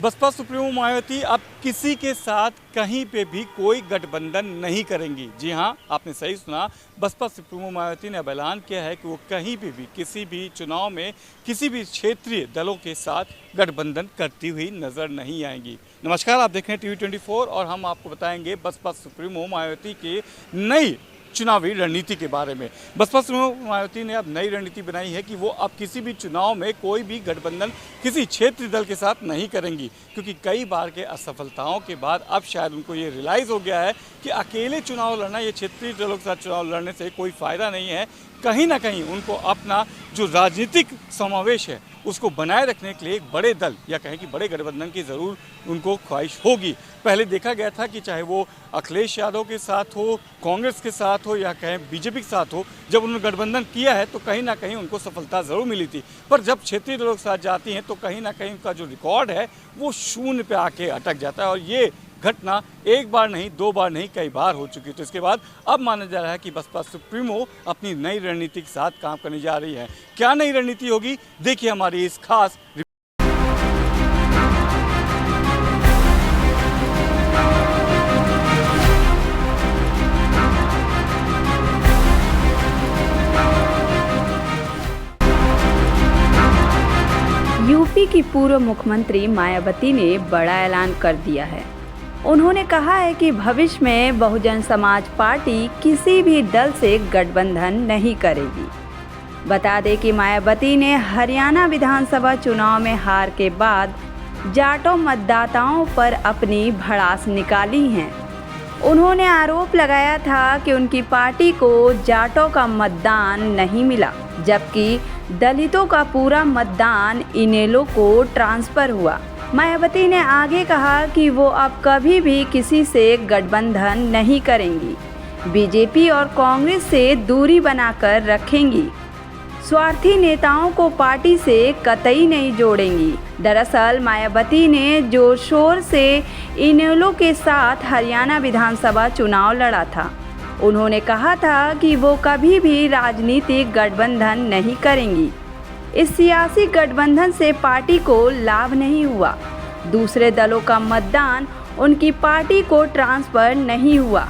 Baspa supremo Mayawati अब किसी के साथ कहीं पे भी कोई गठबंधन नहीं करेंगी। जी हाँ, आपने सही सुना। बसपा सुप्रीमो मायावती ने अब ऐलान किया है कि वो कहीं पे भी किसी भी चुनाव में किसी भी क्षेत्रीय दलों के साथ गठबंधन करती हुई नजर नहीं आएंगी। नमस्कार, आप देख रहे हैं TV24 और हम आपको बताएंगे बसपा सुप्रीमो मायावती के नई चुनावी रणनीति के बारे में। बसपा सुप्रीमो मायावती ने अब नई रणनीति बनाई है कि वो अब किसी भी चुनाव में कोई भी गठबंधन किसी क्षेत्रीय दल के साथ नहीं करेंगी, क्योंकि कई बार के असफलताओं के बाद अब शायद उनको ये रियलाइज़ हो गया है कि अकेले चुनाव लड़ना, ये क्षेत्रीय दलों के साथ चुनाव लड़ने से कोई फ़ायदा नहीं है। कहीं ना कहीं उनको अपना जो राजनीतिक समावेश है उसको बनाए रखने के लिए एक बड़े दल या कहें कि बड़े गठबंधन की ज़रूर उनको ख्वाहिश होगी। पहले देखा गया था कि चाहे वो अखिलेश यादव के साथ हो, कांग्रेस के साथ हो या कहें बीजेपी के साथ हो, जब उन्होंने गठबंधन किया है तो कहीं ना कहीं उनको सफलता ज़रूर मिली थी। पर जब क्षेत्रीय दलों के साथ जाती हैं तो कहीं ना कहीं उनका जो रिकॉर्ड है वो शून्य पे आके अटक जाता है और ये घटना एक बार नहीं, दो बार नहीं, कई बार हो चुकी है। तो इसके बाद अब माना जा रहा है कि बसपा सुप्रीमो अपनी नई रणनीति के साथ काम करने जा रही है। क्या नई रणनीति होगी, देखिए हमारी इस खास। यूपी की पूर्व मुख्यमंत्री मायावती ने बड़ा ऐलान कर दिया है। उन्होंने कहा है कि भविष्य में बहुजन समाज पार्टी किसी भी दल से गठबंधन नहीं करेगी। बता दें कि मायावती ने हरियाणा विधानसभा चुनाव में हार के बाद जाटों मतदाताओं पर अपनी भड़ास निकाली है। उन्होंने आरोप लगाया था कि उनकी पार्टी को जाटों का मतदान नहीं मिला, जबकि दलितों का पूरा मतदान इनेलो को ट्रांसफर हुआ। मायावती ने आगे कहा कि वो अब कभी भी किसी से गठबंधन नहीं करेंगी, बीजेपी और कांग्रेस से दूरी बनाकर रखेंगी, स्वार्थी नेताओं को पार्टी से कतई नहीं जोड़ेंगी। दरअसल मायावती ने जोर शोर से इनेलो के साथ हरियाणा विधानसभा चुनाव लड़ा था। उन्होंने कहा था कि वो कभी भी राजनीतिक गठबंधन नहीं करेंगी। इस सियासी गठबंधन से पार्टी को लाभ नहीं हुआ। दूसरे दलों का मतदान उनकी पार्टी को ट्रांसफर नहीं हुआ।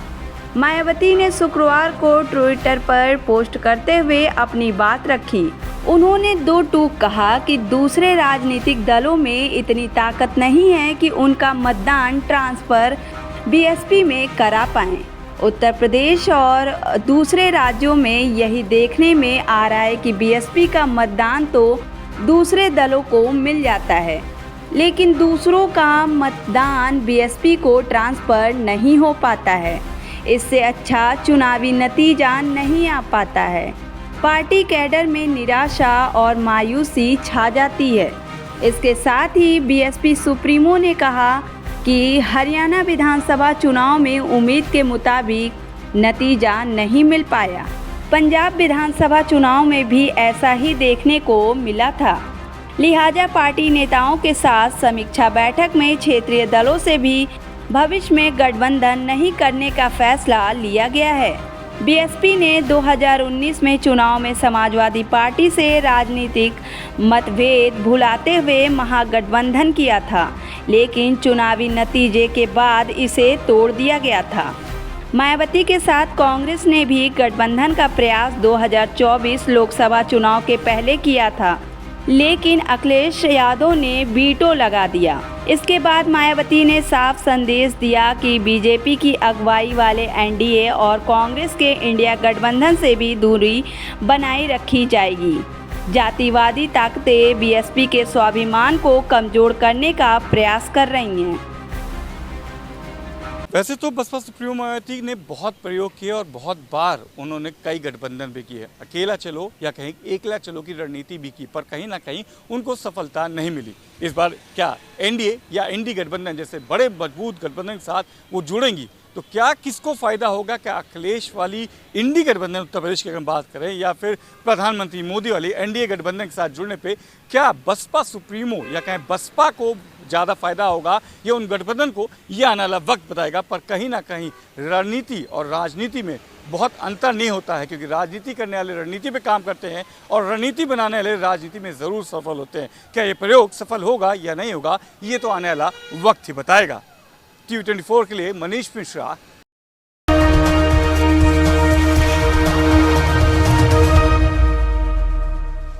मायावती ने शुक्रवार को ट्विटर पर पोस्ट करते हुए अपनी बात रखी। उन्होंने दो टूक कहा कि दूसरे राजनीतिक दलों में इतनी ताकत नहीं है कि उनका मतदान ट्रांसफर बीएसपी में करा पाएं। उत्तर प्रदेश और दूसरे राज्यों में यही देखने में आ रहा है कि बीएसपी का मतदान तो दूसरे दलों को मिल जाता है, लेकिन दूसरों का मतदान बीएसपी को ट्रांसफ़र नहीं हो पाता है। इससे अच्छा चुनावी नतीजा नहीं आ पाता है। पार्टी कैडर में निराशा और मायूसी छा जाती है। इसके साथ ही बीएसपी सुप्रीमो ने कहा कि हरियाणा विधानसभा चुनाव में उम्मीद के मुताबिक नतीजा नहीं मिल पाया। पंजाब विधानसभा चुनाव में भी ऐसा ही देखने को मिला था। लिहाजा पार्टी नेताओं के साथ समीक्षा बैठक में क्षेत्रीय दलों से भी भविष्य में गठबंधन नहीं करने का फैसला लिया गया है। बीएसपी ने 2019 में चुनाव में समाजवादी पार्टी से राजनीतिक मतभेद भुलाते हुए महागठबंधन किया था, लेकिन चुनावी नतीजे के बाद इसे तोड़ दिया गया था। मायावती के साथ कांग्रेस ने भी गठबंधन का प्रयास 2024 लोकसभा चुनाव के पहले किया था, लेकिन अखिलेश यादव ने वीटो लगा दिया। इसके बाद मायावती ने साफ संदेश दिया कि बीजेपी की अगुवाई वाले एनडीए और कांग्रेस के इंडिया गठबंधन से भी दूरी बनाए रखी जाएगी। जातिवादी ताकतें बीएसपी के स्वाभिमान को कमजोर करने का प्रयास कर रही हैं। वैसे तो बसपा सुप्रीमो मायावती ने बहुत प्रयोग किए और बहुत बार उन्होंने कई गठबंधन भी किए। अकेला चलो या कहीं एकला चलो की रणनीति भी की, पर कहीं ना कहीं उनको सफलता नहीं मिली। इस बार क्या एनडीए या इंडी गठबंधन जैसे बड़े मजबूत गठबंधन के साथ वो जुड़ेंगी तो क्या किसको फ़ायदा होगा? क्या अखिलेश वाली इंडी गठबंधन उत्तर प्रदेश की अगर बात करें या फिर प्रधानमंत्री मोदी वाली एनडीए गठबंधन के साथ जुड़ने पे क्या बसपा सुप्रीमो या कहें बसपा को ज़्यादा फ़ायदा होगा ये उन गठबंधन को ये आने वाला वक्त बताएगा। पर कहीं ना कहीं रणनीति और राजनीति में बहुत अंतर नहीं होता है, क्योंकि राजनीति करने वाले रणनीति पे काम करते हैं और रणनीति बनाने वाले राजनीति में ज़रूर सफल होते हैं। क्या ये प्रयोग सफल होगा या नहीं होगा, ये तो आने वाला वक्त ही बताएगा। TV24 के लिए मनीष मिश्रा,